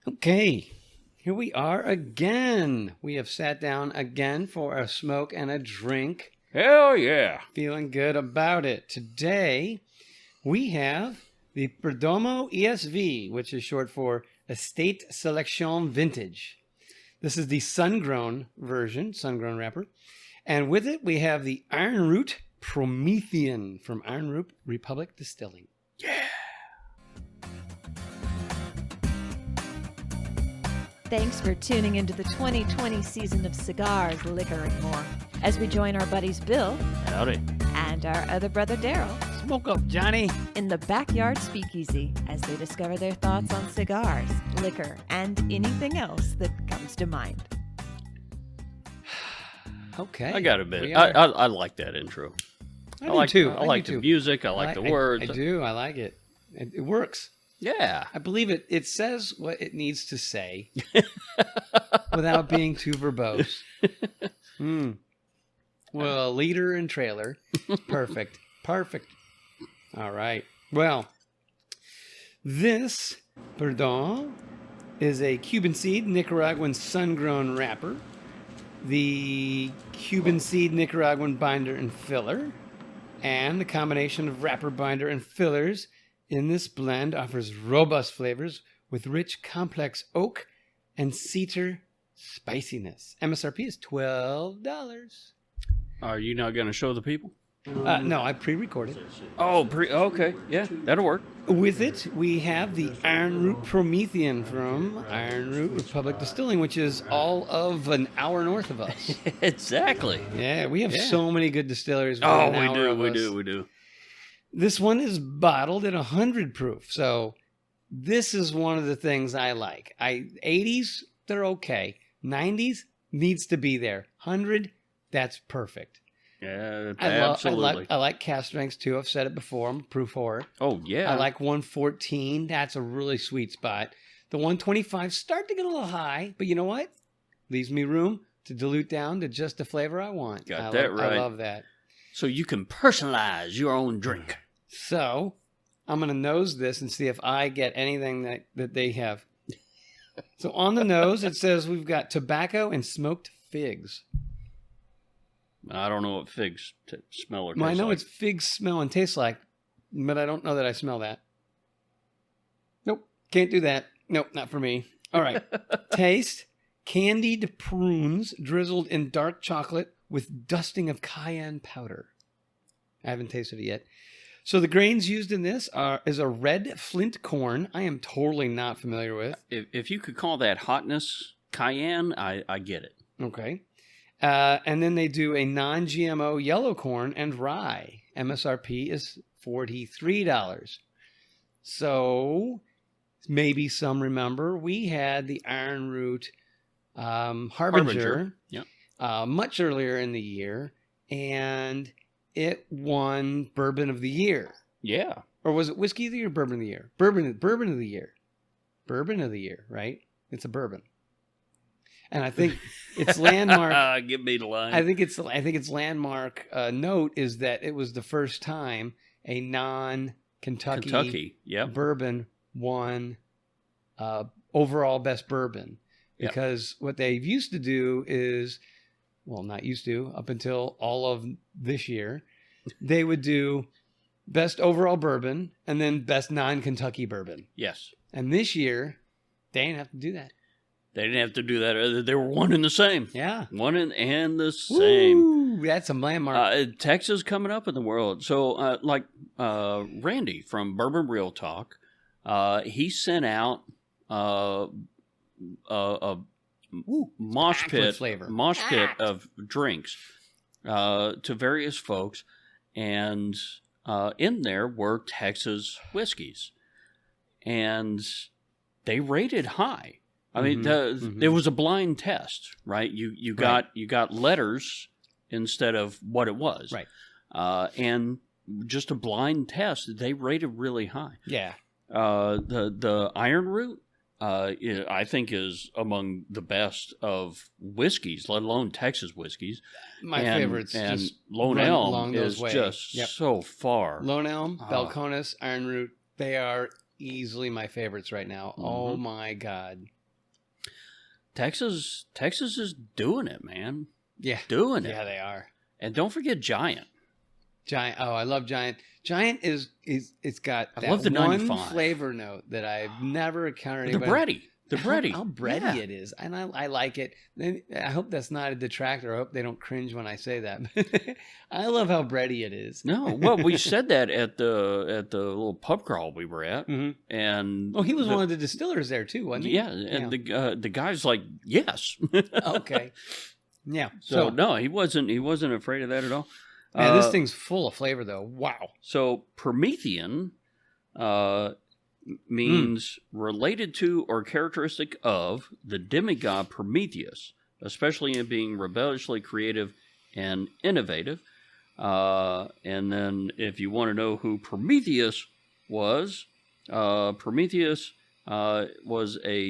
Okay, here we are again. We have sat down again for a smoke and a drink. Hell yeah. Feeling good about it. Today, we have the Perdomo ESV, which is short for Estate Selection Vintage. This is the Sun Grown version, Sun Grown wrapper. And with it, we have the Iron Root Promethean from Iron Root Republic Distilling. Yeah. Thanks for tuning into the 2020 season of Cigars, Liquor, and More. As we join our buddies Bill Howdy. and our other brother Daryl Smoke up, Johnny. in the Backyard Speakeasy as they discover their thoughts on cigars, liquor, and anything else that comes to mind. Okay. I got a bit. I like that intro. I like do too. I like the music. I like the words. I do. I like it. It works. Yeah. I believe it. It says what it needs to say without being too verbose. Well, leader and trailer. Perfect. Perfect. All right. Well, this Perdón is a Cuban seed Nicaraguan sun-grown wrapper. The Cuban seed Nicaraguan binder and filler. And the combination of wrapper, binder, and fillers in this blend offers robust flavors with rich, complex oak and cedar spiciness. MSRP is $12. Are you not going to show the people? No, I pre-recorded. Oh, okay. Yeah, that'll work. With it, we have the Iron Root Promethean from Iron Root Republic Distilling, which is all of an hour north of us. Exactly. Yeah, we have so many good distilleries. Oh, we do. This one is bottled at 100 proof, so this is one of the things I like. 80s, they're okay. 90s needs to be there. 100, that's perfect. Yeah, absolutely. I like cast strengths too. I've said it before. I'm a proof whore. Oh, yeah. I like 114. That's a really sweet spot. The 125 start to get a little high, but you know what? Leaves me room to dilute down to just the flavor I want. Got that right. I love that. So you can personalize your own drink. So I'm going to nose this and see if I get anything that they have. So on the nose, it says we've got tobacco and smoked figs. I don't know what figs smell or taste Well, I know like. it's figs smell and taste like, but I don't know that I smell that. Nope, can't do that. Nope, not for me. All right. Taste, candied prunes drizzled in dark chocolate with dusting of cayenne powder. I haven't tasted it yet. So the grains used in this is a red flint corn. I am totally not familiar with. If you could call that hotness cayenne, I get it. Okay. And then they do a non-GMO yellow corn and rye. MSRP is $43. So maybe some remember we had the Iron Root Harbinger. Yep. Much earlier in the year, and it won Bourbon of the Year. Yeah. Or was it Whiskey of the Year or Bourbon of the Year? Bourbon of the Year. Bourbon of the Year, right? It's a bourbon. And I think its landmark. Give me the line. I think its landmark note is that it was the first time a non-Kentucky bourbon won overall best bourbon. Because what they've used to do is, well, not used to, up until all of this year, they would do best overall bourbon and then best non-Kentucky bourbon. Yes. And this year, they didn't have to do that. They didn't have to do that. They were one and the same. Yeah. One and the same. Woo, that's a landmark. Texas coming up in the world. So, Randy from Bourbon Real Talk, he sent out a mosh pit of drinks to various folks, and in there were Texas whiskeys, and they rated high. I mean, it was a blind test, right? You got letters instead of what it was, right? And just a blind test, they rated really high. Yeah. The Iron Root, I think, is among the best of whiskeys, let alone Texas whiskeys. My favorites, and just Lone Elm is just Yep. so far. Lone Elm, Balcones, Iron Root, they are easily my favorites right now. Mm-hmm. Oh my God. Texas is doing it, man. Yeah. Doing it. Yeah, they are. And don't forget Giant. Giant. Oh, I love Giant. Giant it's got that love the one 95 flavor note that I've never encountered. The bready. The bready. How bready it is. And I like it. I hope that's not a detractor. I hope they don't cringe when I say that. I love how bready it is. No, well, we said that at the little pub crawl we were at, and he was one of the distillers there too, wasn't he? Yeah, and the guy's like, yes. Okay. Yeah. So no, he wasn't afraid of that at all. Man, this thing's full of flavor though. Wow. So Promethean means related to or characteristic of the demigod Prometheus, especially in being rebelliously creative and innovative. And then if you want to know who Prometheus was a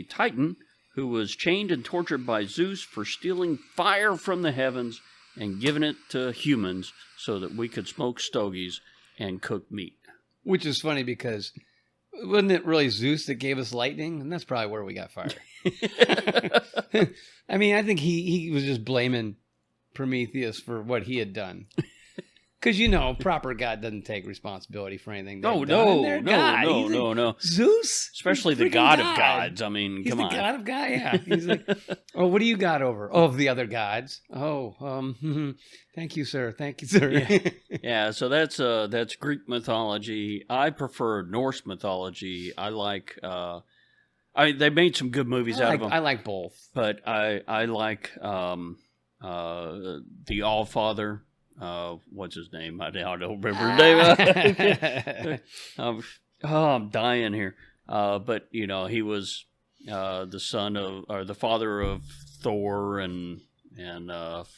Titan who was chained and tortured by Zeus for stealing fire from the heavens and giving it to humans so that we could smoke stogies and cook meat. Which is funny because wasn't it really Zeus that gave us lightning? And that's probably where we got fire. I mean, I think he was just blaming Prometheus for what he had done. Because, proper God doesn't take responsibility for anything. No. Zeus? Especially the God of gods. I mean, He's come on. He's the God of God, yeah. He's like, oh, what do you got over? Oh, the other gods. Oh, thank you, sir. Thank you, sir. Yeah, so that's Greek mythology. I prefer Norse mythology. I like... they made some good movies out of them. I like both. But I like the Allfather. What's his name? I don't remember his name. I'm dying here. But he was the son of, or the father of Thor and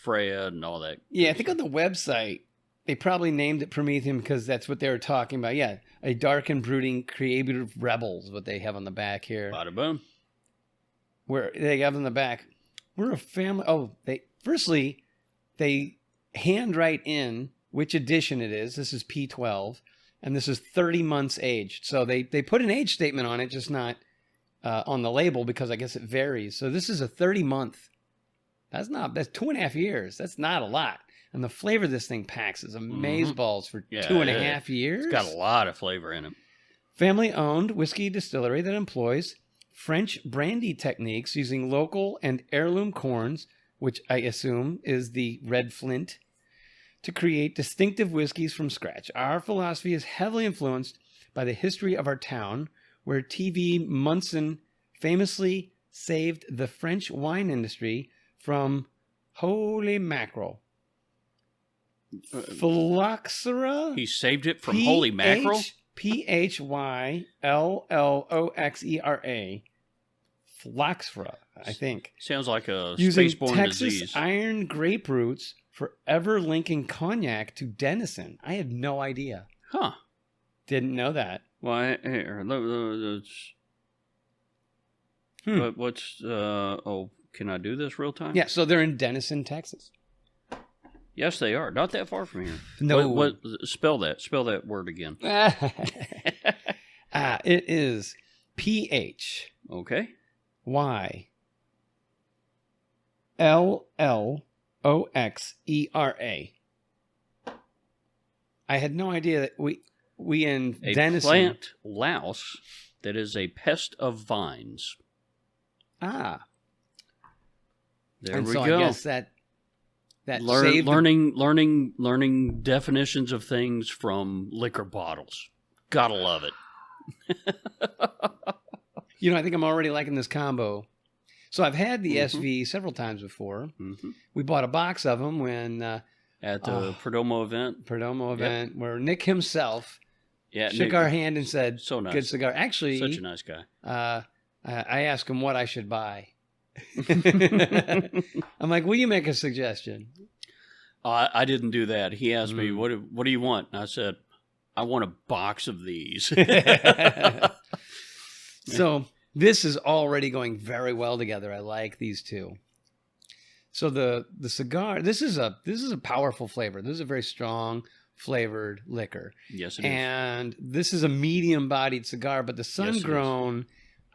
Freya and all that. Yeah, I think on the website they probably named it Promethean because that's what they were talking about. Yeah, a dark and brooding creative rebel is what they have on the back here. Bada boom. Where they have on the back, we're a family. Oh, they handwrite in which edition it is. This is P12, and this is 30 months aged. So they put an age statement on it, just not on the label because I guess it varies. So this is a 30-month. That's 2.5 years. That's not a lot. And the flavor this thing packs is amazeballs for 2.5 years. It's got a lot of flavor in it. Family-owned whiskey distillery that employs French brandy techniques using local and heirloom corns, which I assume is the red flint, to create distinctive whiskeys from scratch. Our philosophy is heavily influenced by the history of our town, where T.V. Munson famously saved the French wine industry from holy mackerel. Phylloxera? He saved it from holy mackerel? Phylloxera. Phylloxera, I think. Sounds like a using spaceborne Texas disease. iron grape roots forever linking cognac to Denison. I had no idea. Huh. Didn't know that. Why? But what's... can I do this real time? Yeah, so they're in Denison, Texas. Yes, they are. Not that far from here. No. What spell that. Spell that word again. It is P-H. Okay. Y-L-L-O-X-E-R-A. I had no idea that we in a Denison... plant louse that is a pest of vines. Ah. There and we so go. I guess that learning definitions of things from liquor bottles. Gotta love it. I think I'm already liking this combo. So I've had the SV several times before. Mm-hmm. We bought a box of them when... at the Perdomo event. Where Nick himself shook Nick, our hand and said, so nice. Good cigar. Actually... Such a nice guy. I asked him what I should buy. I'm like, will you make a suggestion? I didn't do that. He asked me, what do you want? And I said, I want a box of these. So this is already going very well together. I like these two. So the cigar, this is a powerful flavor. This is a very strong flavored liquor. Yes, it is. And this is a medium bodied cigar, but the Sun Grown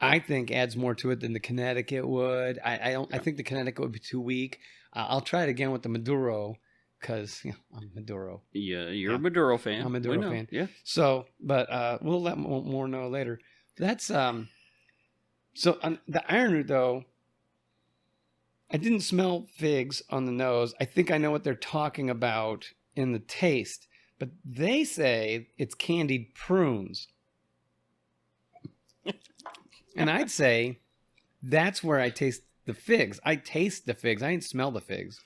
I think adds more to it than the Connecticut would. I think the Connecticut would be too weak. I'll try it again with the Maduro because I'm Maduro. Yeah, you're a Maduro fan. I'm a Maduro fan. Yeah. So, but we'll let more know later. That's so on the Iron Root though. I didn't smell figs on the nose. I think I know what they're talking about in the taste, but they say it's candied prunes. And I'd say that's where I taste the figs. I taste the figs. I didn't smell the figs.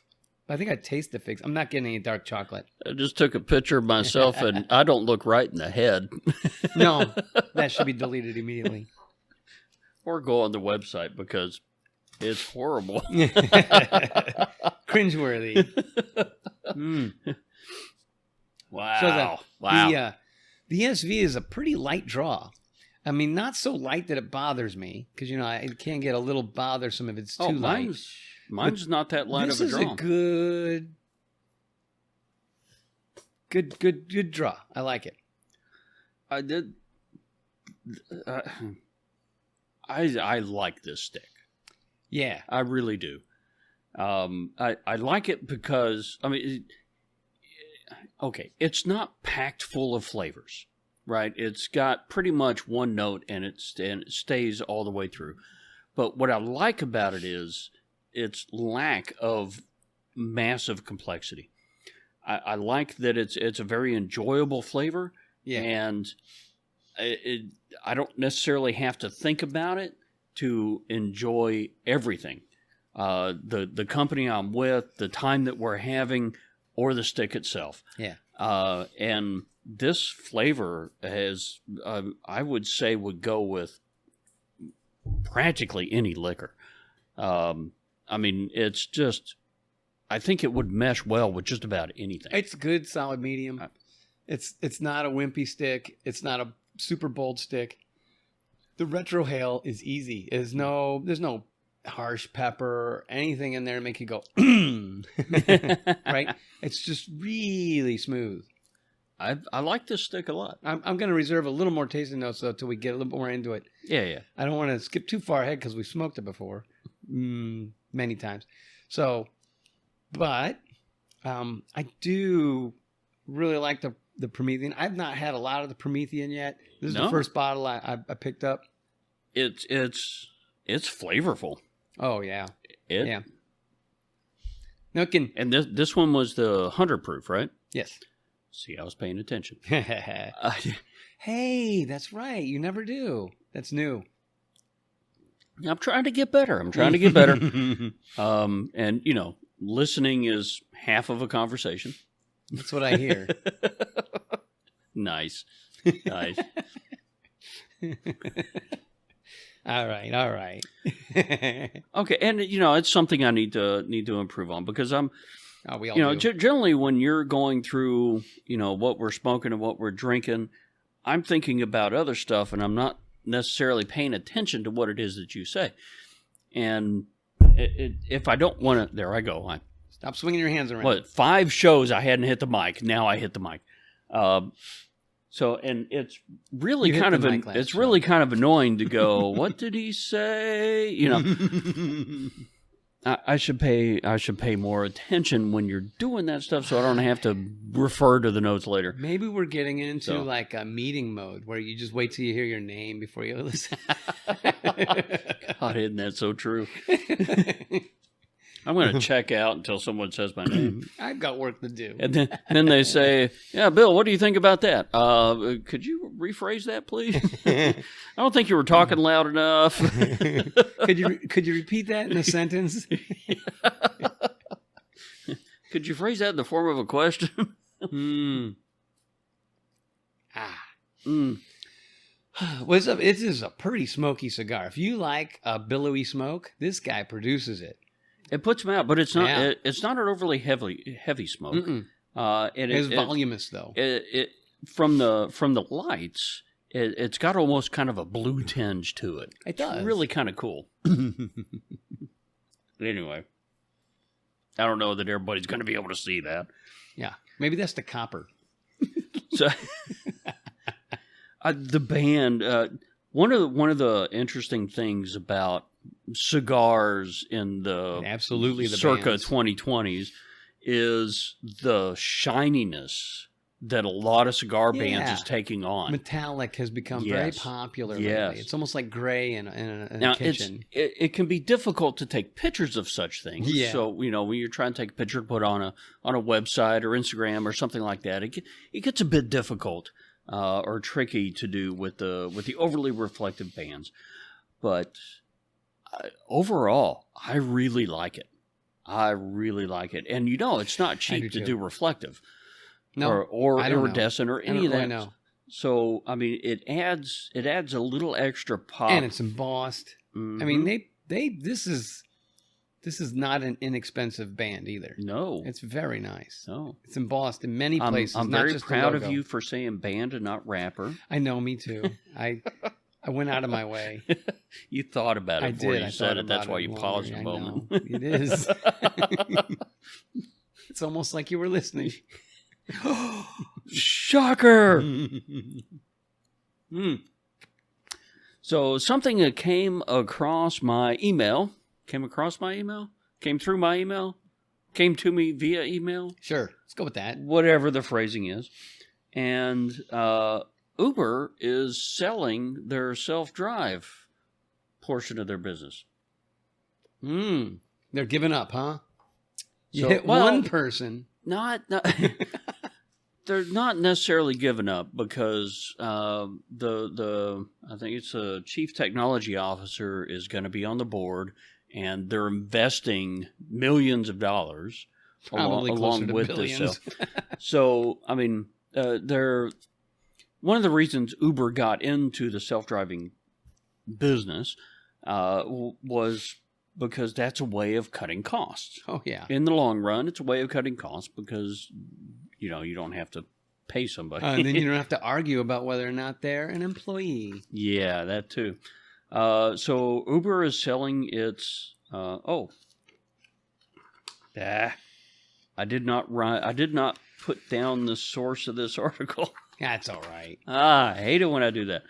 But I think I taste the figs. I'm not getting any dark chocolate. I just took a picture of myself, and I don't look right in the head. No, that should be deleted immediately. Or go on the website because it's horrible. Cringeworthy. Wow. So the ESV is a pretty light draw. I mean, not so light that it bothers me, because, it can get a little bothersome if it's too light. Mine's not that light of a draw. This is a good draw. I like it. I like this stick. Yeah. I really do. I like it because, it's not packed full of flavors. Right, it's got pretty much one note, and it stays all the way through. But what I like about it is its lack of massive complexity. I like that it's a very enjoyable flavor, and I don't necessarily have to think about it to enjoy everything. The company I'm with, the time that we're having, or the stick itself. Yeah, and this flavor has, I would say, would go with practically any liquor. It's just, I think it would mesh well with just about anything. It's good, solid medium. It's not a wimpy stick. It's not a super bold stick. The retrohale is easy. There's no harsh pepper or anything in there to make you go, right? It's just really smooth. I like this stick a lot. I'm going to reserve a little more tasting notes though till we get a little more into it. Yeah. I don't want to skip too far ahead because we've smoked it before many times. So, but I do really like the Promethean. I've not had a lot of the Promethean yet. This is the first bottle I picked up. It's flavorful. Oh yeah, yeah. Nookin. And this one was the 100 proof, right? Yes. See, I was paying attention. Hey, that's right. You never do. That's new. I'm trying to get better. And, listening is half of a conversation. That's what I hear. Nice. All right. Okay, and, it's something I need to improve on because I'm... we all do. Generally when you're going through, what we're smoking and what we're drinking, I'm thinking about other stuff and I'm not necessarily paying attention to what it is that you say. And if I don't want to, there I go. Stop swinging your hands around. 5 shows I hadn't hit the mic. Now I hit the mic. And it's really kind of annoying to go, what did he say? I should pay more attention when you're doing that stuff so I don't have to refer to the notes later. Maybe we're getting into like a meeting mode where you just wait till you hear your name before you listen. God, isn't that so true? I'm going to check out until someone says my name. I've got work to do. And then they say, yeah, Bill, what do you think about that? Could you rephrase that, please? I don't think you were talking loud enough. Could you repeat that in a sentence? Could you phrase that in the form of a question? What's up? It is a pretty smoky cigar. If you like a billowy smoke, this guy produces it. It puts them out, but it's not. Yeah. It's not an overly heavy smoke. It's voluminous though. From the lights, it's got almost kind of a blue tinge to it. It does. It's really kind of cool. Anyway, I don't know that everybody's going to be able to see that. Yeah, maybe that's the copper. So, the band. One of the interesting things about cigars in the circa bands. 2020s is the shininess that a lot of cigar bands is taking on. Metallic has become very popular lately. It's almost like gray in a kitchen. It can be difficult to take pictures of such things. Yeah. So, when you're trying to take a picture to put on a website or Instagram or something like that, it gets a bit difficult or tricky to do with the overly reflective bands. But overall, I really like it. And it's not cheap to do reflective. No, or iridescent or any of that. Know. So it adds a little extra pop, and it's embossed. Mm-hmm. I mean, this is not an inexpensive band either. No, it's very nice. No, it's embossed in many places. I'm not very just proud of you for saying band and not rapper. I know, me too. I went out of my way. You thought about it before you said it. That's why you paused a moment. It is. It's almost like you were listening. Shocker! So something that came through my email, came to me via email. Sure, let's go with that. Whatever the phrasing is. And Uber is selling their self-drive portion of their business. They're giving up, huh? You hit one person. Not they're not necessarily giving up because I think it's a chief technology officer is going to be on the board, and they're investing millions of dollars along with this. So I mean, they're one of the reasons Uber got into the self-driving business was because that's a way of cutting costs. Oh yeah, in the long run, it's a way of cutting costs because you don't have to pay somebody. And then you don't have to argue about whether or not they're an employee. Yeah, that too. So Uber is selling its. I did not put down the source of this article. That's all right. I hate it when I do that.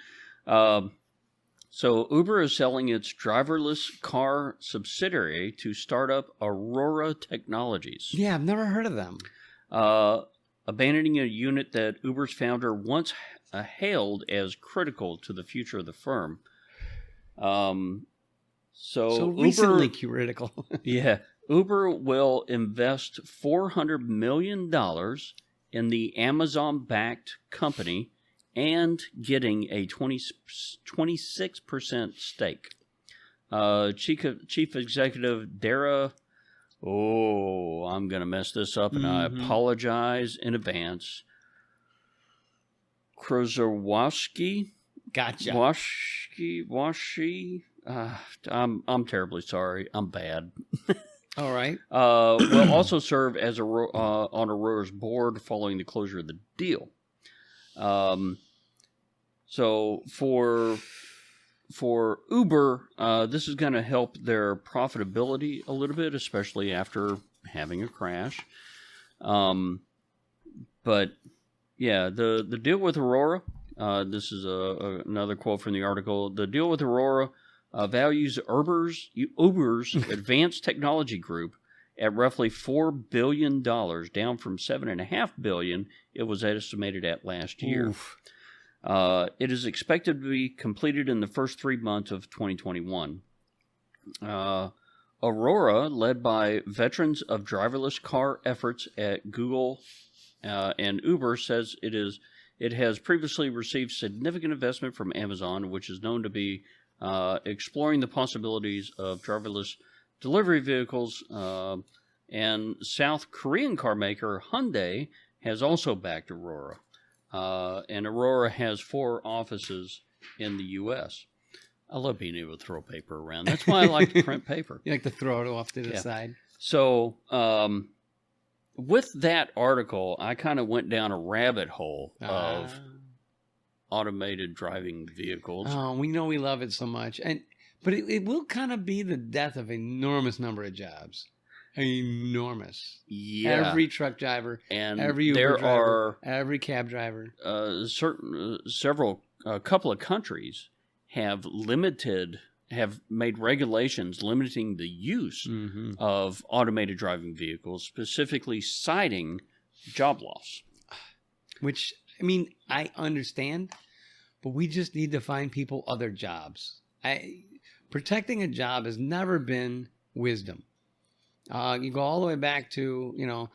So Uber is selling its driverless car subsidiary to startup Aurora Technologies. Yeah, I've never heard of them. Abandoning a unit that Uber's founder once hailed as critical to the future of the firm. So recently Uber, critical. Yeah. Uber will invest $400 million in the Amazon-backed company and getting a 26% stake. Chief Executive Dara, I'm going to mess this up, and I apologize in advance. Krozowski? Gotcha. Washi? I'm terribly sorry. I'm bad. All right. Will also serve as on Aurora's board following the closure of the deal. So for Uber, this is going to help their profitability a little bit, especially after having a crash. But yeah, the deal with Aurora. This is another quote from the article. The deal with Aurora values Uber's advanced technology group at roughly $4 billion, down from $7.5 billion it was estimated at last year. Oof. It is expected to be completed in the first 3 months of 2021. Aurora, led by veterans of driverless car efforts at Google and Uber, says it has previously received significant investment from Amazon, which is known to be exploring the possibilities of driverless delivery vehicles. And South Korean car maker Hyundai has also backed Aurora. And Aurora has 4 offices in the U.S. I love being able to throw paper around. That's why I like to print paper. You like to throw it off to the side. So with that article, I kind of went down a rabbit hole of automated driving vehicles. Oh, we know we love it so much. But it will kind of be the death of an enormous number of jobs. Enormous. Yeah. Every truck driver, and every Uber driver, every cab driver. A couple of countries have made regulations limiting the use of automated driving vehicles, specifically citing job loss. Which, I mean, I understand, but we just need to find people other jobs. Protecting a job has never been wisdom. You go all the way back to,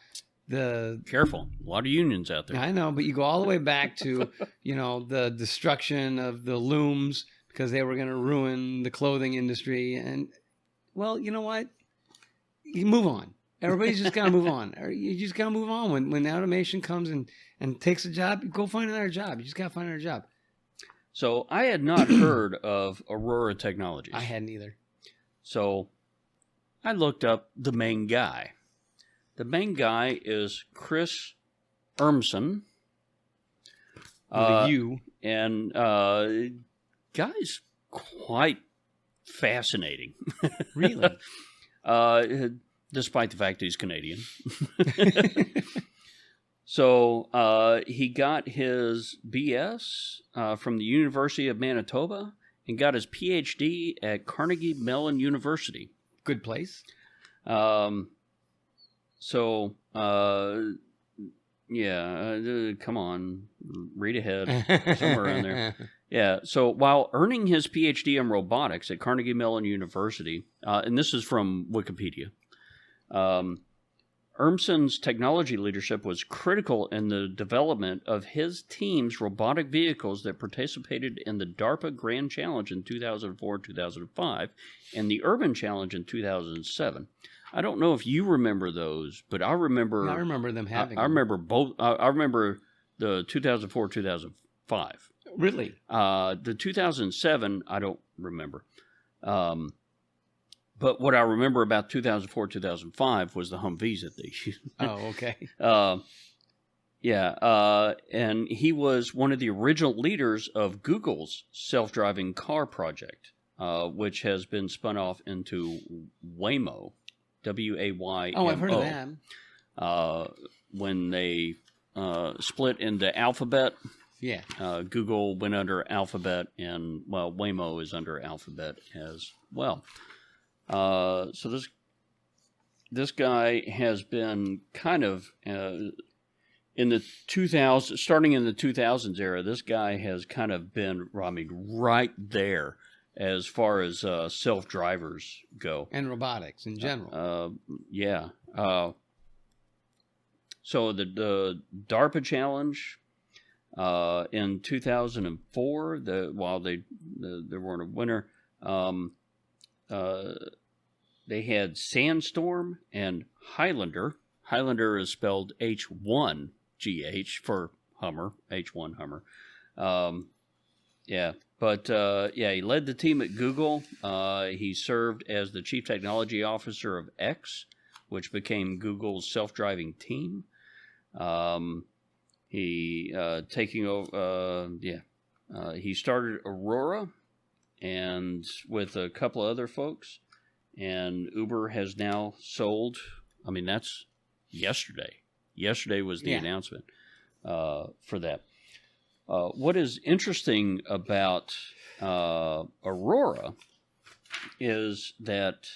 Careful. A lot of unions out there. I know, but you go all the way back to, the destruction of the looms because they were going to ruin the clothing industry. And, well, you know what? You move on. Everybody's just got to move on. You just got to move on. When automation comes and takes a job, go find another job. You just got to find another job. So I had not heard of Aurora Technologies. I hadn't either. So I looked up the main guy. The main guy is Chris Urmson. With a U. And guy's quite fascinating. Really? Despite the fact that he's Canadian. So he got his BS from the University of Manitoba and got his PhD at Carnegie Mellon University. Good place. Come on, read ahead, somewhere in there. Yeah, so while earning his PhD in robotics at Carnegie Mellon University, and this is from Wikipedia, Urmson's technology leadership was critical in the development of his team's robotic vehicles that participated in the DARPA Grand Challenge in 2004-2005 and the Urban Challenge in 2007. I don't know if you remember those, but I remember... I remember them having I remember both. I remember the 2004-2005. Really? The 2007, I don't remember. But what I remember about 2004-2005 was the Humvees that they used. Oh, okay. And he was one of the original leaders of Google's self-driving car project, which has been spun off into Waymo, W-A-Y-M-O. Oh, I've heard of that. When they split into Alphabet, yeah, Google went under Alphabet, and Waymo is under Alphabet as well. So this guy has been kind of in the 2000s, starting in the 2000s era. This guy has kind of been, right there as far as self-drivers go, and robotics in general. So the DARPA challenge in 2004, while they weren't a winner. They had Sandstorm and Highlander. Highlander is spelled H1GH for Hummer, H1 Hummer. He led the team at Google. He served as the Chief Technology Officer of X, which became Google's self-driving team. He started Aurora and with a couple of other folks, and Uber has now sold. I mean, that's yesterday. Yesterday was the announcement for that. What is interesting about Aurora is that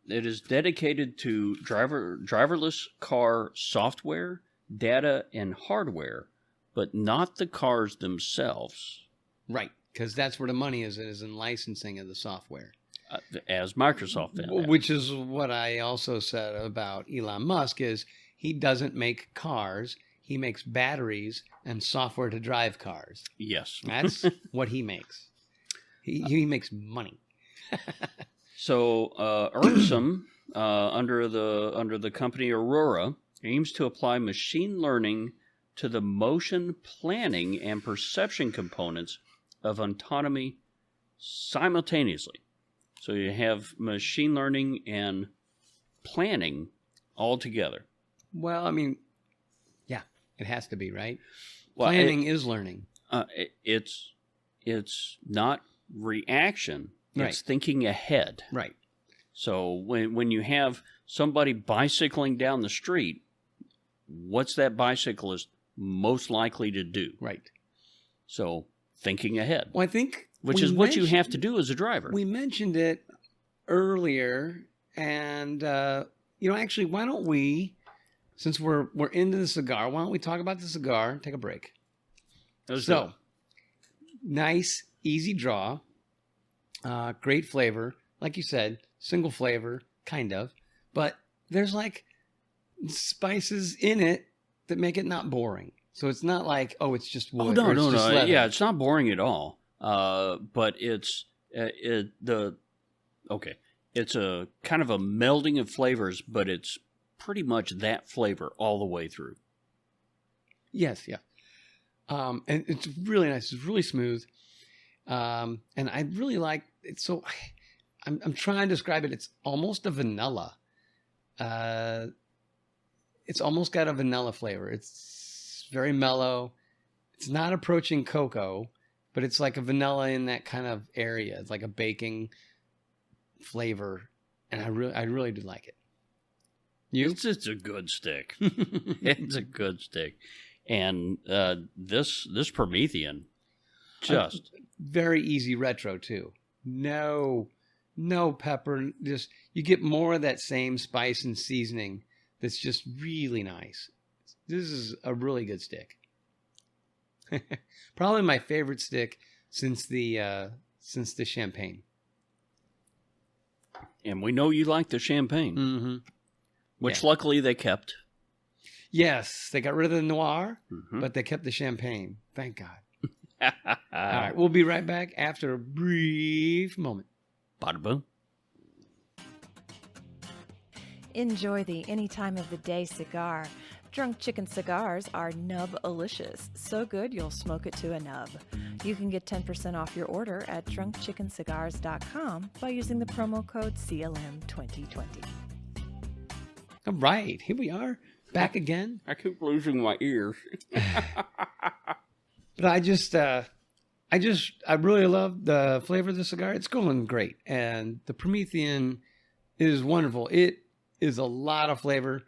it is dedicated to driverless car software, data, and hardware, but not the cars themselves. Right, because that's where the money is in licensing of the software. As Microsoft found out. Which is what I also said about Elon Musk, is he doesn't make cars. He makes batteries and software to drive cars. Yes. That's what he makes. He makes money. So Urmson, under the company Aurora, aims to apply machine learning to the motion planning and perception components of autonomy simultaneously. So you have machine learning and planning all together. Well, I mean, yeah, it has to be, right? Planning is learning. It's not reaction. Right. It's thinking ahead. Right. So when you have somebody bicycling down the street, what's that bicyclist most likely to do? Right. So thinking ahead. Well, I think... Which is what you have to do as a driver. We mentioned it earlier, and, actually, why don't we, since we're into the cigar, why don't we talk about the cigar and take a break? So, nice, easy draw, great flavor. Like you said, single flavor, kind of. But there's like spices in it that make it not boring. So it's not like, it's just wood. Oh, no. Leather. Yeah, it's not boring at all. But it's it's a kind of a melding of flavors, but it's pretty much that flavor all the way through. Yes, yeah. And it's really nice. It's really smooth. And I really like it. So I'm trying to describe it. It's almost a vanilla. It's almost got a vanilla flavor. It's very mellow. It's not approaching cocoa, but it's like a vanilla in that kind of area. It's like a baking flavor. And I really do like it. You? It's a good stick. It's a good stick. And this Promethean, just very easy retro too. No pepper. Just you get more of that same spice and seasoning. That's just really nice. This is a really good stick. Probably my favorite stick since the champagne. And we know you like the champagne, which luckily they kept. Yes, they got rid of the noir, but they kept the champagne. Thank God. All right, we'll be right back after a brief moment. Bada boom. Enjoy the any time of the day cigar. Drunk Chicken cigars are nub-alicious. So good you'll smoke it to a nub. You can get 10% off your order at drunkchickencigars.com by using the promo code CLM2020. All right, here we are. Back again. I keep losing my ears. But I really love the flavor of the cigar. It's going great. And the Promethean is wonderful. It is a lot of flavor.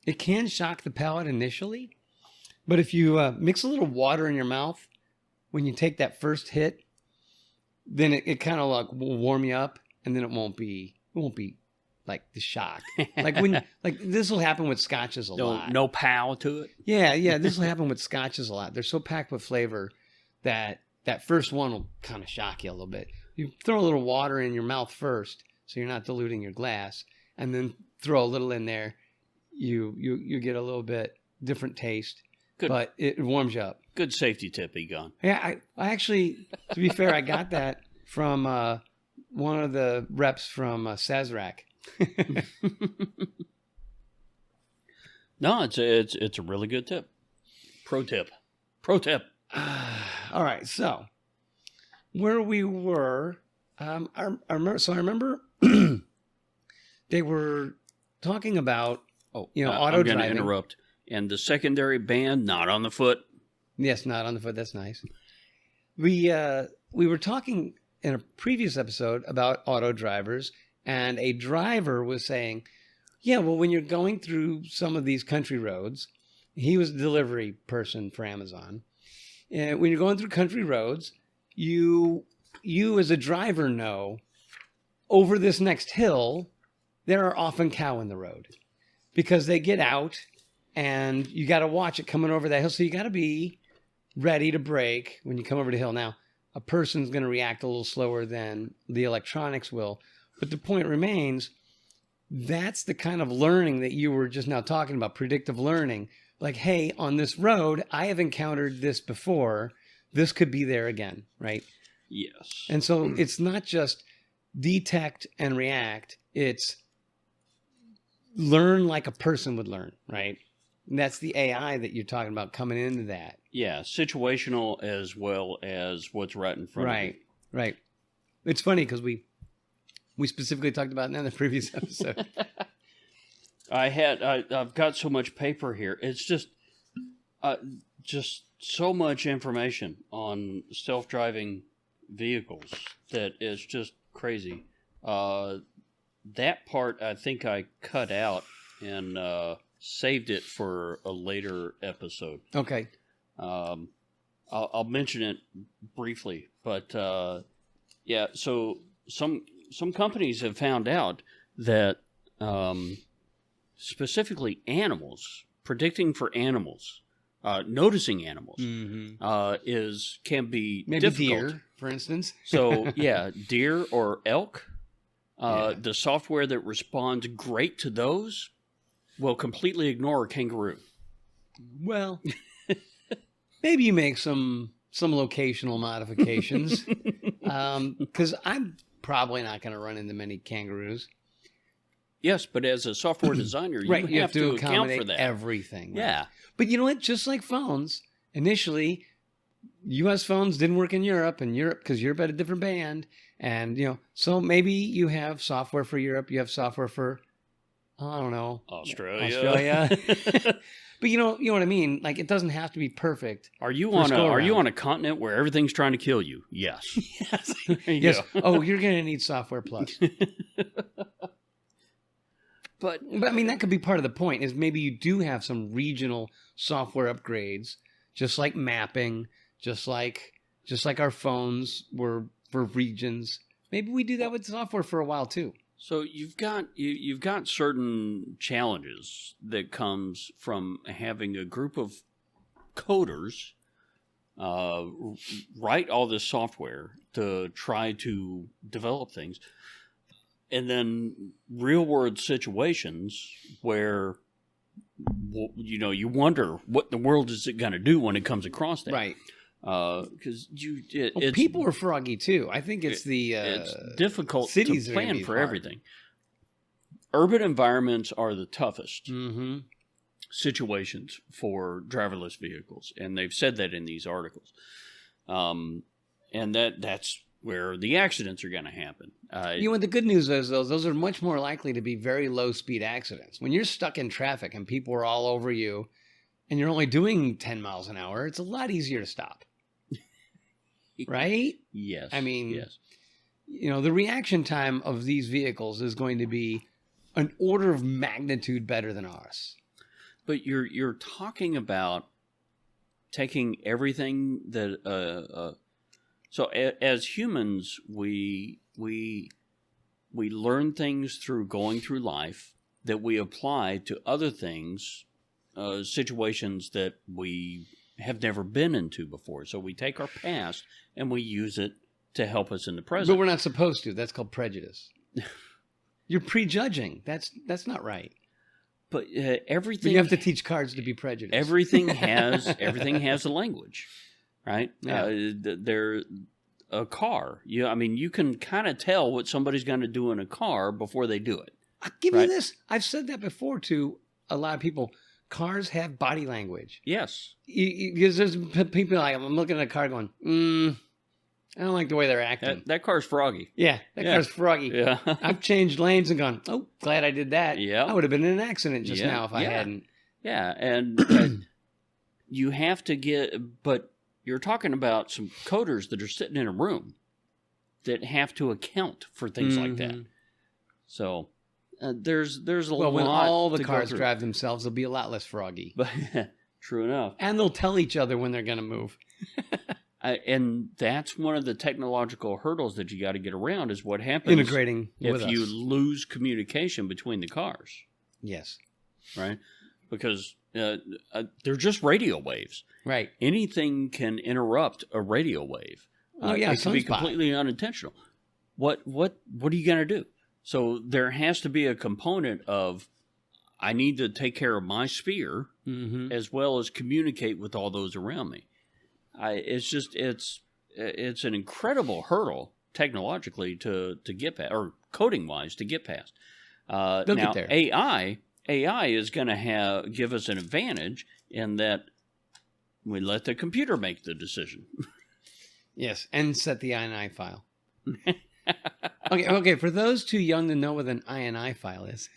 It can shock the palate initially. But if you mix a little water in your mouth when you take that first hit, then it kind of like will warm you up. And then it won't be like the shock. Like this will happen with scotches a lot. No pow to it. Yeah. This will happen with scotches a lot. They're so packed with flavor that first one will kind of shock you a little bit. You throw a little water in your mouth first, so you're not diluting your glass, and then throw a little in there. You get a little bit different taste. Good. But it warms you up. Good safety tip, Egon. Yeah, I actually, to be fair, I got that from one of the reps from Sazerac. No, it's a really good tip. Pro tip. All right, so where we were, I remember they were talking about auto I'm driving. going to interrupt. And the secondary band, not on the foot. Yes, not on the foot. That's nice. We were talking in a previous episode about auto drivers. And a driver was saying, yeah, well, when you're going through some of these country roads, he was a delivery person for Amazon. And when you're going through country roads, you as a driver know over this next hill, there are often cow in the road because they get out and you got to watch it coming over that hill. So you got to be ready to brake when you come over the hill. Now, a person's going to react a little slower than the electronics will. But the point remains, that's the kind of learning that you were just now talking about, predictive learning. Like, hey, on this road, I have encountered this before. This could be there again, right? Yes. And so it's not just detect and react. It's learn like a person would learn, right? And that's the AI that you're talking about coming into that. Yeah, situational as well as what's right in front of you. Right. It's funny because we specifically talked about it in the previous episode. I've got so much paper here. It's just so much information on self-driving vehicles that it's just crazy. That part I think I cut out and saved it for a later episode. Okay. I'll mention it briefly, but yeah. So some companies have found out that specifically animals, predicting for animals, noticing animals, can be maybe difficult. Deer, for instance. So yeah, deer or elk. The software that responds great to those will completely ignore a kangaroo. Well, maybe you make some locational modifications, because I'm probably not going to run into many kangaroos. Yes, but as a software designer, you have to account for that. Everything. Right? Yeah. But you know what? Just like phones, initially, U.S. phones didn't work in Europe, because Europe had a different band. And, so maybe you have software for Europe, you have software for, I don't know, Australia. But you know what I mean? Like, it doesn't have to be perfect. Are you on a continent where everything's trying to kill you? Yes. Yes. Yes. Oh, you're going to need Software Plus. But I mean, that could be part of the point, is maybe you do have some regional software upgrades, just like mapping, just like our phones were for regions. Maybe we do that with software for a while too. So you've got certain challenges that comes from having a group of coders write all this software to try to develop things, and then real world situations where you wonder what the world is it going to do when it comes across that. Right. Because people are froggy too. I think it's it's difficult cities to plan for hard. everything. Urban environments are the toughest situations for driverless vehicles, and they've said that in these articles. And that's where the accidents are going to happen. What the good news is, those are much more likely to be very low speed accidents. When you're stuck in traffic and people are all over you, and you're only doing 10 miles an hour, it's a lot easier to stop. Right? Yes. I mean, yes. The reaction time of these vehicles is going to be an order of magnitude better than ours. But you're talking about taking everything that so as humans we learn things through going through life that we apply to other things, situations that we have never been into before. So we take our past and we use it to help us in the present. But we're not supposed to. That's called prejudice. You're prejudging. That's not right. But everything. But you have to teach cars to be prejudiced. Everything has a language, right? Yeah. A car. You can kind of tell what somebody's going to do in a car before they do it. I'll give you this. I've said that before to a lot of people. Cars have body language. Yes. Because there's people like, I'm looking at a car going, I don't like the way they're acting. That car's froggy. Yeah, car's froggy. Yeah. I've changed lanes and gone, oh, glad I did that. Yeah. I would have been in an accident just now if I hadn't. Yeah, and you have to but you're talking about some coders that are sitting in a room that have to account for things like that. So there's a lot. Well, when all the to cars go drive themselves, they'll be a lot less froggy. But true enough. And they'll tell each other when they're going to move. And that's one of the technological hurdles that you got to get around is what happens integrating with if you lose communication between the cars. Yes. Right? Because they're just radio waves. Right. Anything can interrupt a radio wave. It can be completely unintentional. What are you going to do? So there has to be a component of I need to take care of my sphere as well as communicate with all those around me. It's an incredible hurdle technologically to get past, or coding wise to get past. Now get there. AI is going to give us an advantage in that we let the computer make the decision. Yes, and set the INI file. Okay. For those too young to know what an INI file is,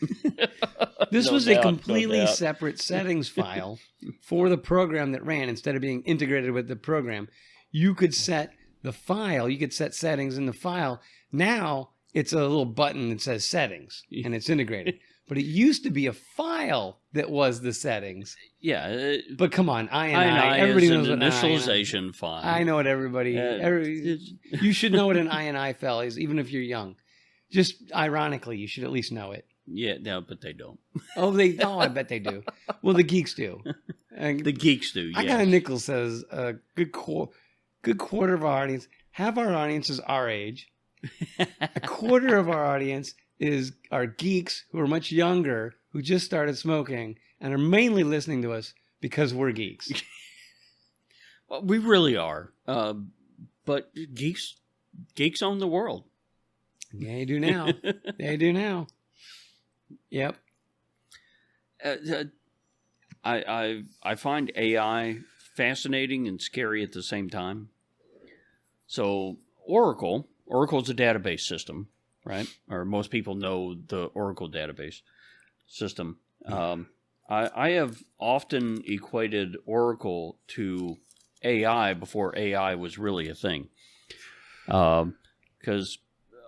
this was a completely separate settings file for the program that ran. Instead of being integrated with the program, you could set the file. You could set settings in the file. Now it's a little button that says settings, and it's integrated. But it used to be a file that was the settings. Yeah. But come on, INI. Everybody knows what initialization file. I know what everybody... you should know what an INI file is, even if you're young. Just ironically, you should at least know it. Yeah, no, but they don't. I bet they do. Well, the geeks do. The geeks do, yes. I got a nickel says a good quarter of our audience, half our audience is our age. A quarter of our audience are geeks who are much younger, who just started smoking, and are mainly listening to us because we're geeks. Well, we really are. But geeks own the world. They do now. They do now. Yep. I find AI fascinating and scary at the same time. So Oracle's a database system, right? Or most people know the Oracle database system. I have often equated Oracle to AI before AI was really a thing. Because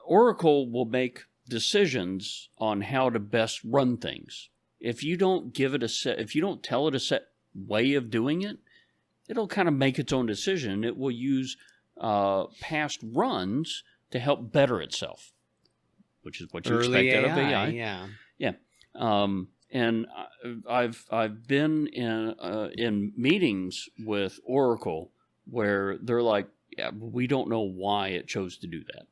Oracle will make decisions on how to best run things. If you don't if you don't tell it a set way of doing it, it'll kind of make its own decision. It will use past runs to help better itself, which is what you expect out of AI. Yeah. And I've been in meetings with Oracle where they're like, yeah, we don't know why it chose to do that.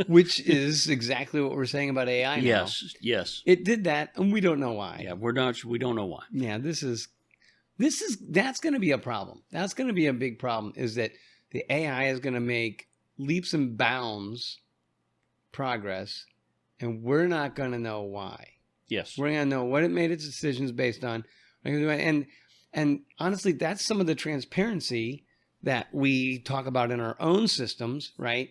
Which is exactly what we're saying about AI now. Yes. It did that, and we don't know why. Yeah, we don't know why. Yeah, that's going to be a problem. That's going to be a big problem, is that the AI is going to make leaps and bounds progress, and we're not going to know why. Yes. We're going to know what it made its decisions based on. And honestly, that's some of the transparency that we talk about in our own systems, right?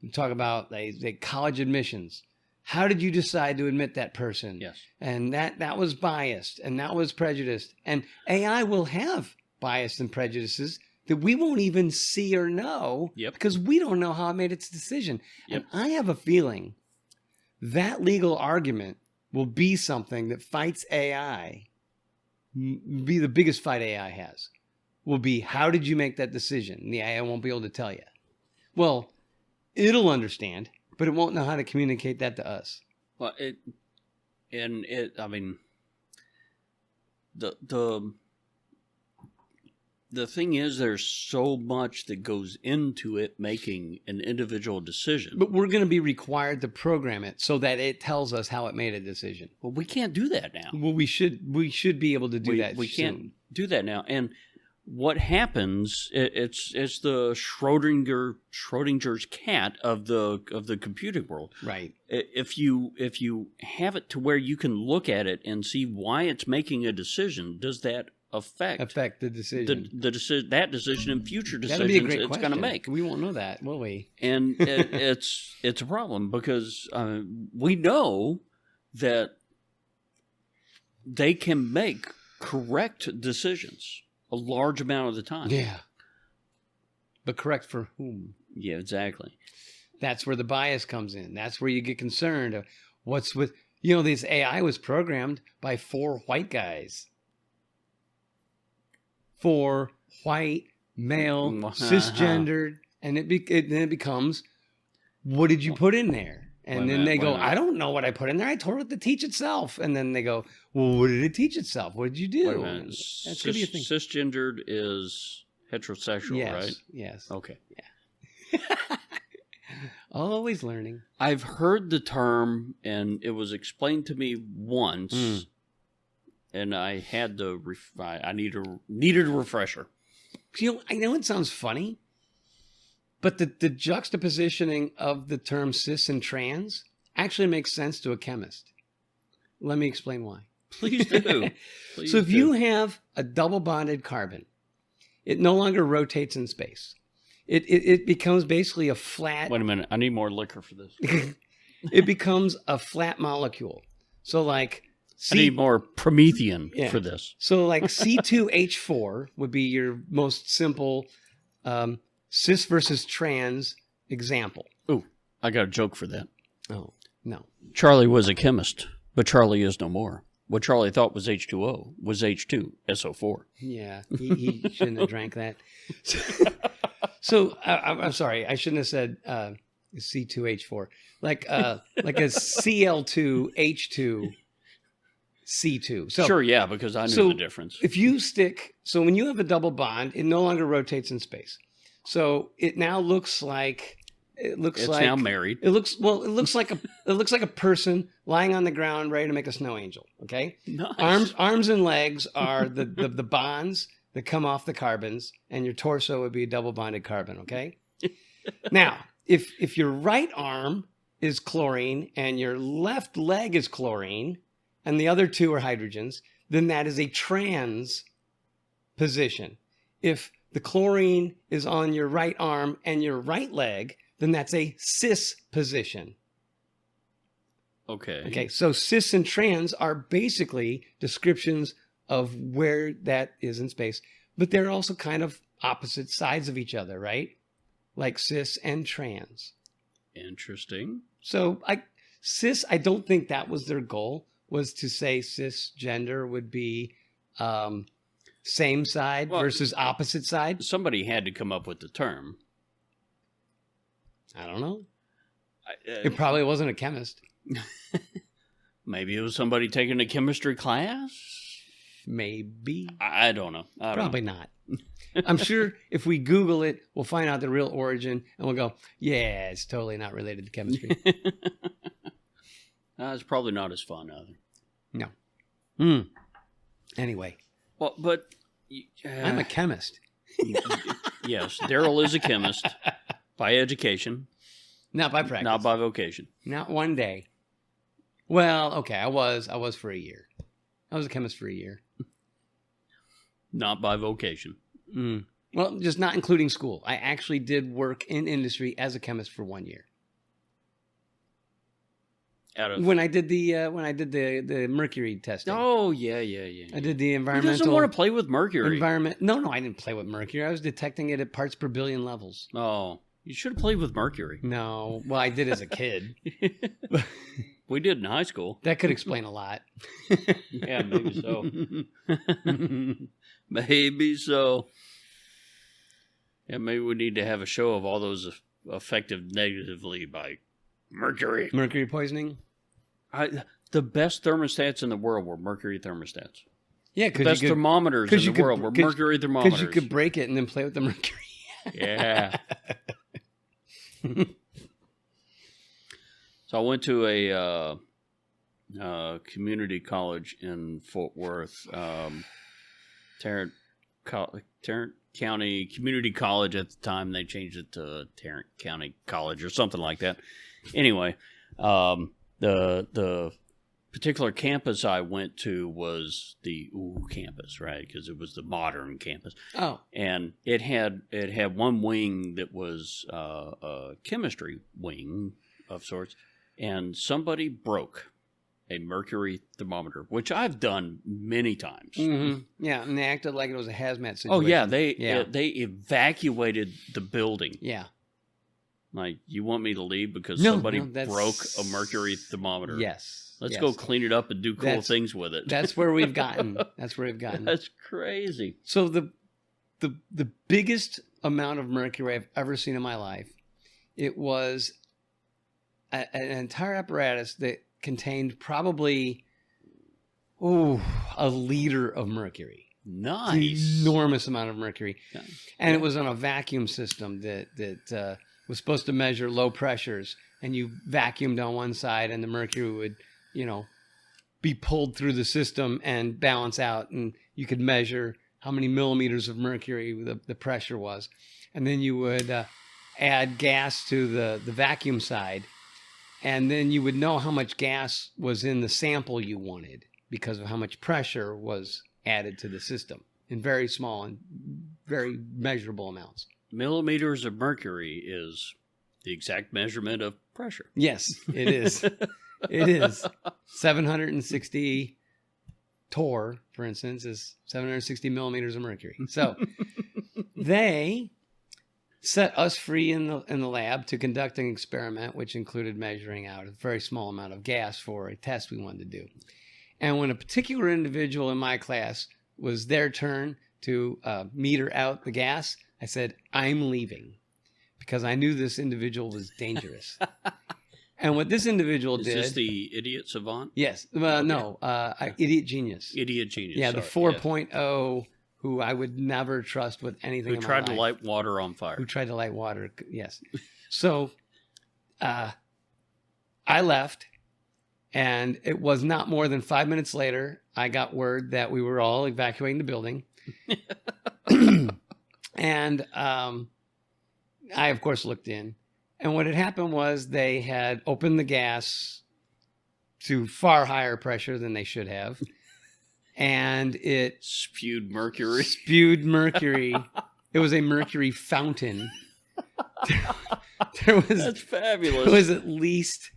We talk about like college admissions. How did you decide to admit that person? Yes. And that was biased, and that was prejudiced. And AI will have bias and prejudices that we won't even see or know because we don't know how it made its decision. Yep. And I have a feeling that legal argument will be something that fights AI, be the biggest fight AI has. Will be, how did you make that decision? And the AI won't be able to tell you. Well, it'll understand, but it won't know how to communicate that to us. Well, I mean, the thing is, there's so much that goes into it making an individual decision. But we're going to be required to program it so that it tells us how it made a decision. Well, we can't do that now. Well, we should be able to do that. We can't do that now. And what happens? It's the Schrodinger's cat of the computing world. Right. If you have it to where you can look at it and see why it's making a decision, does that affect the decision? That decision and future decisions That'd be a great it's going to make. We won't know that, will we? And it's a problem because we know that they can make correct decisions a large amount of the time. Yeah. But correct for whom? Yeah, exactly. That's where the bias comes in. That's where you get concerned of what's with, this AI was programmed by 4 white guys. 4 white, male, cisgendered, and then it becomes, what did you put in there? And then they go, I don't know what I put in there. I told it to teach itself. And then they go, well, what did it teach itself? What did you do? Wait a minute. That's going to be a thing. Cisgendered is heterosexual, right? Yes. Okay. Yeah. Always learning. I've heard the term, and it was explained to me once, and I had to. I needed a refresher. I know it sounds funny, but the juxtapositioning of the term cis and trans actually makes sense to a chemist. Let me explain why. Please do. So if you have a double bonded carbon, it no longer rotates in space. It becomes basically a flat... Wait a minute. I need more liquor for this. It becomes a flat molecule. So like... I need more Promethean for this. So like C2H4 would be your most simple cis versus trans example. Ooh, I got a joke for that. Oh, no. Charlie was a chemist, but Charlie is no more. What Charlie thought was H2O was H2SO4. Yeah, he shouldn't have drank that. So I'm sorry, I shouldn't have said C2H4. Like a Cl2H2C2. So, sure, yeah, because I knew the difference. If you so when you have a double bond, it no longer rotates in space. So it now looks like it's now married. It looks like a person lying on the ground ready to make a snow angel. Okay, nice. Arms and legs are the bonds that come off the carbons, and your torso would be a double bonded carbon. Okay. Now, if your right arm is chlorine and your left leg is chlorine, and the other two are hydrogens, then that is a trans position. If the chlorine is on your right arm and your right leg, then that's a cis position. Okay. So cis and trans are basically descriptions of where that is in space, but they're also kind of opposite sides of each other, right? Like cis and trans. Interesting. So cis, I don't think that was their goal, was to say cisgender would be same side versus opposite side. Somebody had to come up with the term. I don't know. It probably wasn't a chemist. Maybe it was somebody taking a chemistry class? Maybe. I don't know. Probably not. I'm sure if we Google it, we'll find out the real origin, and we'll go, yeah, it's totally not related to chemistry. It's probably not as fun either. No. Anyway. Well, but... I'm a chemist. Yes, Daryl is a chemist. By education. Not by practice. Not by vocation. Not one day. Well, okay, I was for a year. I was a chemist for a year. Not by vocation. Well, just not including school. I actually did work in industry as a chemist for 1 year. When I did the mercury testing. Oh, yeah. I did the environmental. Who doesn't want to play with mercury? No, I didn't play with mercury. I was detecting it at parts per billion levels. Oh, you should have played with mercury. No, well, I did as a kid. We did in high school. That could explain a lot. Yeah, maybe so. Maybe so. Yeah, maybe we need to have a show of all those affected negatively by mercury. Mercury poisoning? The best thermostats in the world were mercury thermostats. Yeah, the best thermometers in the world were mercury thermometers. Because you could break it and then play with the mercury. Yeah. So I went to a community college in Fort Worth, Tarrant County Community College at the time. They changed it to Tarrant County College or something like that. Anyway, the particular campus I went to was the campus, right? Because it was the modern campus. Oh, and it had one wing that was a chemistry wing of sorts, and somebody broke a mercury thermometer, which I've done many times. Mm-hmm. Yeah, and they acted like it was a hazmat situation. Oh yeah, they evacuated the building. Yeah. Like, you want me to leave because somebody broke a mercury thermometer? Yes. Let's go clean it up and do cool things with it. That's where we've gotten. That's crazy. So the biggest amount of mercury I've ever seen in my life, it was an entire apparatus that contained probably a liter of mercury. Nice. An enormous amount of mercury. Yeah. And it was on a vacuum system that was supposed to measure low pressures, and you vacuumed on one side and the mercury would, be pulled through the system and balance out, and you could measure how many millimeters of mercury the pressure was. And then you would add gas to the vacuum side, and then you would know how much gas was in the sample you wanted because of how much pressure was added to the system in very small and very measurable amounts. Millimeters of mercury is the exact measurement of pressure. Yes, it is. It is. 760 torr, for instance, is 760 millimeters of mercury. So they set us free in the lab to conduct an experiment, which included measuring out a very small amount of gas for a test we wanted to do. And when a particular individual in my class was their turn to meter out the gas, I said, I'm leaving, because I knew this individual was dangerous. And what this individual did... Is this the idiot savant? Yes. No, idiot genius. Idiot genius. Yeah, the 4.0 who I would never trust with anything in my life. Who tried to light water on fire. Who tried to light water, yes. So I left, and it was not more than 5 minutes later, I got word that we were all evacuating the building. And I, of course, looked in. And what had happened was they had opened the gas to far higher pressure than they should have. And it spewed mercury. It was a mercury fountain. That's fabulous. There was at least,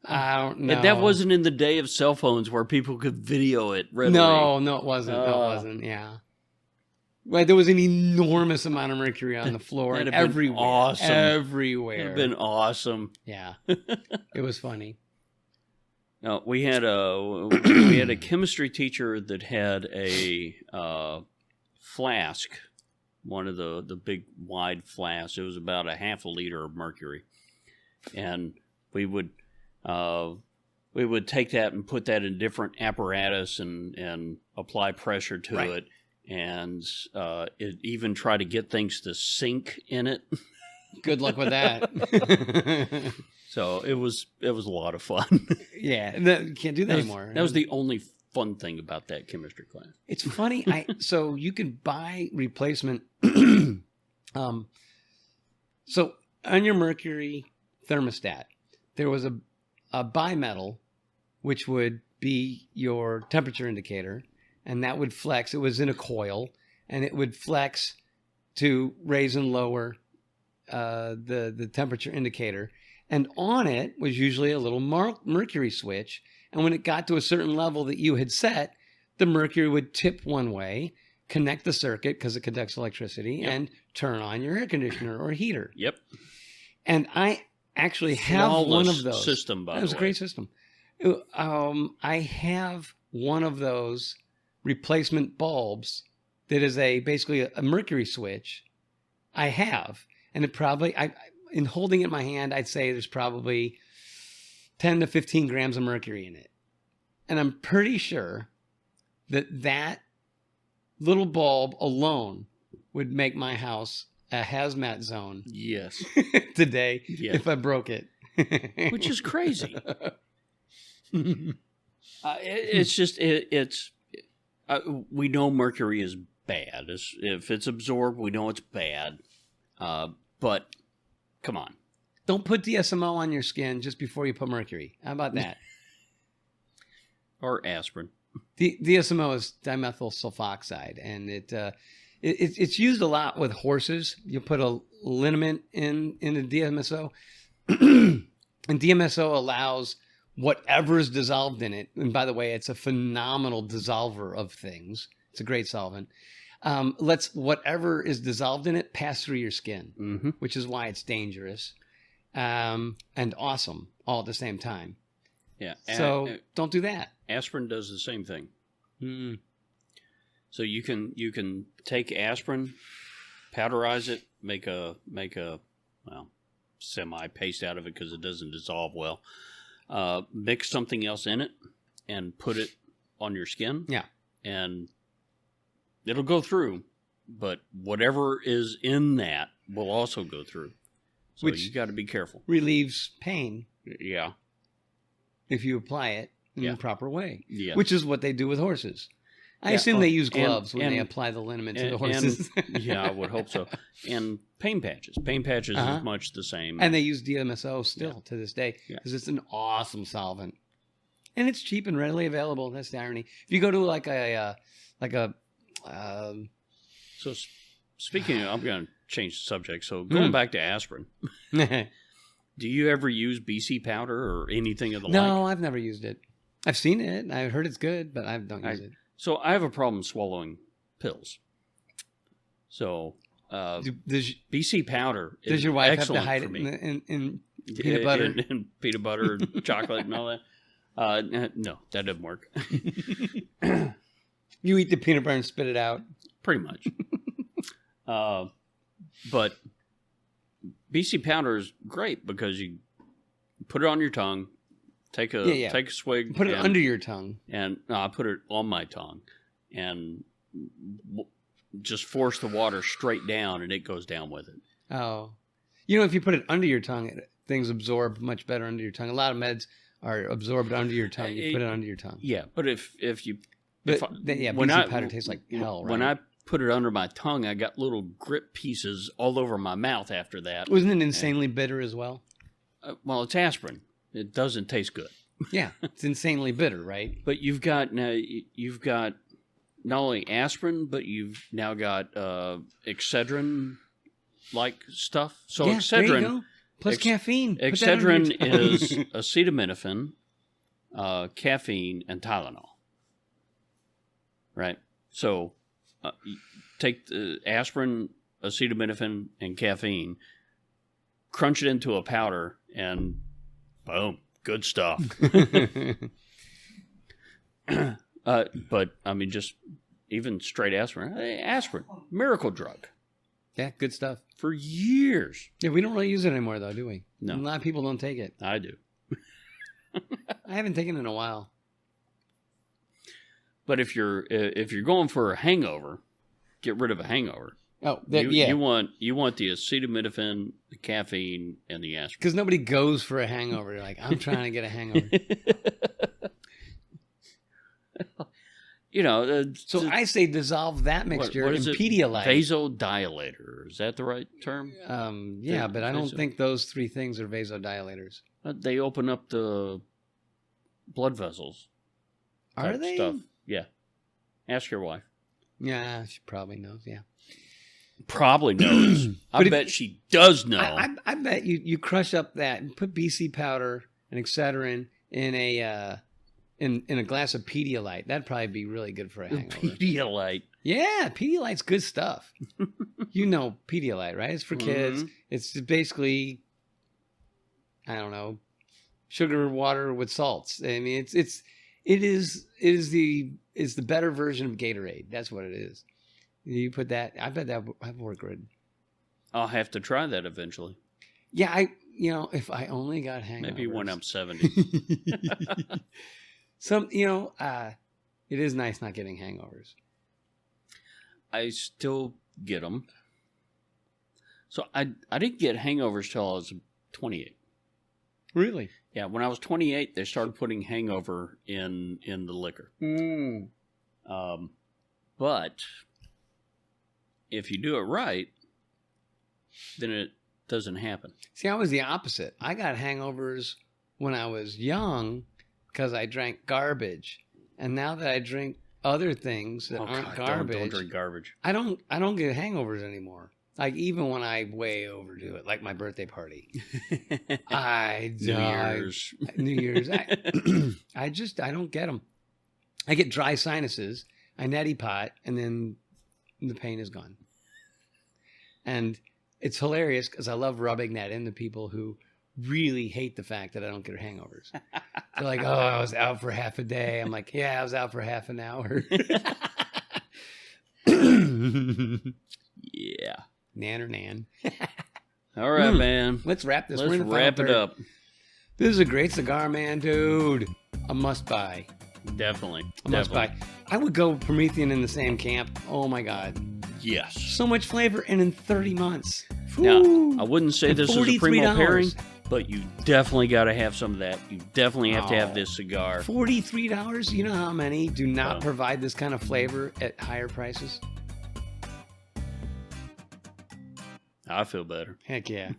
I don't know. And that wasn't in the day of cell phones where people could video it readily. No, it wasn't. It wasn't. Yeah. Well, there was an enormous amount of mercury on the floor and everywhere. Awesome. Everywhere. It'd have been awesome. Yeah. It was funny. No, we had a chemistry teacher that had a flask, one of the big wide flasks. It was about a half a liter of mercury, and we would take that and put that in different apparatus and apply pressure to it. And it even try to get things to sink in it. Good luck with that. So it was a lot of fun. Yeah, you can't do that anymore. That was the only fun thing about that chemistry class. It's funny. So you can buy replacement. So on your mercury thermostat, there was a bimetal, which would be your temperature indicator. And that would flex. It was in a coil, and it would flex to raise and lower the temperature indicator. And on it was usually a little mercury switch. And when it got to a certain level that you had set, the mercury would tip one way, connect the circuit because it conducts electricity, and turn on your air conditioner or heater. Yep. And I actually have one of those. System, by the way. That was a great system. I have one of those replacement bulbs that is basically a mercury switch. I have, and it probably, in holding it in my hand, I'd say there's probably 10 to 15 grams of mercury in it. And I'm pretty sure that little bulb alone would make my house a hazmat zone. Yes. Today, if I broke it. Which is crazy. It's just, we know mercury is bad. If it's absorbed, we know it's bad. But come on. Don't put DSMO on your skin just before you put mercury. How about that? Or aspirin. DSMO is dimethyl sulfoxide, and it's used a lot with horses. You put a liniment in the DMSO, and DMSO allows whatever is dissolved in it, and by the way, it's a phenomenal dissolver of things. It's a great solvent. Lets whatever is dissolved in it pass through your skin, which is why it's dangerous and awesome all at the same time. Yeah. So don't do that. Aspirin does the same thing. So you can take aspirin, powderize it, make a semi paste out of it because it doesn't dissolve well. Mix something else in it and put it on your skin. Yeah. And it'll go through, but whatever is in that will also go through. So you got to be careful. Relieves pain. Yeah. If you apply it in the proper way. Yeah. Which is what they do with horses. I assume they use gloves when they apply the liniment to the horses. Yeah, I would hope so. And pain patches. Pain patches is much the same. And they use DMSO still to this day because it's an awesome solvent. And it's cheap and readily available. That's the irony. If you go to So speaking of, I'm going to change the subject. So going back to aspirin. Do you ever use BC powder or anything of the like? No, I've never used it. I've seen it. I've heard it's good, but I don't use it. So I have a problem swallowing pills. So BC powder. Does your wife have to excellent hide for it me. in peanut butter? In peanut butter and chocolate and all that? No, that doesn't work. You eat the peanut butter and spit it out? Pretty much. But BC powder is great because you put it on your tongue, take a swig. Put it under your tongue. And I put it on my tongue and just force the water straight down, and it goes down with it. Oh. If you put it under your tongue, things absorb much better under your tongue. A lot of meds are absorbed under your tongue. You put it under your tongue. Yeah, but if you... BC powder tastes like hell, right? When I put it under my tongue, I got little grit pieces all over my mouth after that. Wasn't it insanely bitter as well? Well, it's aspirin. It doesn't taste good. Yeah, it's insanely bitter, right? But you've got not only aspirin, but you've now got Excedrin-like stuff. So yeah, Excedrin, there you go. Plus caffeine. Excedrin is acetaminophen, caffeine, and Tylenol. Right? So you take the aspirin, acetaminophen, and caffeine, crunch it into a powder, and boom, good stuff. But, I mean, just even straight aspirin, miracle drug. Yeah, good stuff. For years. Yeah, we don't really use it anymore, though, do we? No. A lot of people don't take it. I do. I haven't taken it in a while. But if you're going for a hangover, get rid of a hangover. Oh, You want the acetaminophen, the caffeine, and the aspirin. Because nobody goes for a hangover. They're like, I'm trying to get a hangover. So I say dissolve that mixture in Pedialyte. Vasodilator. Is that the right term? Yeah, but I don't think those three things are vasodilators. They open up the blood vessels. Are they? Stuff. Yeah. Ask your wife. Yeah, she probably knows, yeah. Probably knows. I bet she does know. I bet you crush up that and put BC powder and Excedrin in a glass of Pedialyte. That'd probably be really good for a hangover. Pedialyte. Yeah, Pedialyte's good stuff. You know Pedialyte, right? It's for kids. It's basically, I don't know, sugar water with salts. I mean, it is the better version of Gatorade. That's what it is. You put that. I bet that would work good. I'll have to try that eventually. Yeah, if I only got hangovers. Maybe when I'm 70. It is nice not getting hangovers. I still get them. So I didn't get hangovers till I was 28. Really? Yeah, when I was 28, they started putting hangover in the liquor. But if you do it right, then it doesn't happen. See, I was the opposite. I got hangovers when I was young because I drank garbage, and now that I drink other things that aren't garbage, don't drink garbage. I don't get hangovers anymore. Like even when I way overdo it, like my birthday party, New Year's, I don't get them. I get dry sinuses, I neti pot, and then the pain is gone. And it's hilarious because I love rubbing that into people who really hate the fact that I don't get hangovers. They're like, oh, I was out for half a day. I'm like, yeah, I was out for half an hour. Yeah. Nan or nan. All right, man. Let's wrap this. Let's wrap it up. This is a great cigar, man, dude. A must buy. Definitely. Must buy. I would go Promethean in the same camp. Oh my God. Yes. So much flavor, and in 30 months. Now, I wouldn't say this is a primo pairing, but you definitely got to have some of that. You definitely have to have this cigar. $43? You know how many do not provide this kind of flavor at higher prices? I feel better. Heck yeah.